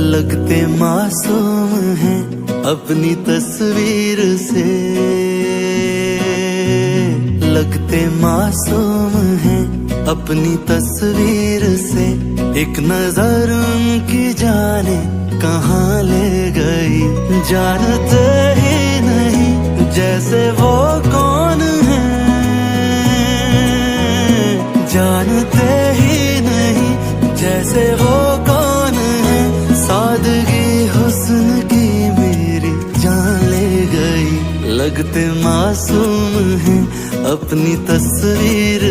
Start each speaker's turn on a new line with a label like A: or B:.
A: लगते मासूम हैं अपनी तस्वीर से, लगते मासूम हैं अपनी तस्वीर से। एक नजर उनकी जाने कहाँ ले गई, जानते ही नहीं जैसे वो कौन है, जानते ही नहीं जैसे वो कौन है। सादगी हुस्न की मेरी जान ले गई, लगते मासूम हैं अपनी तस्वीर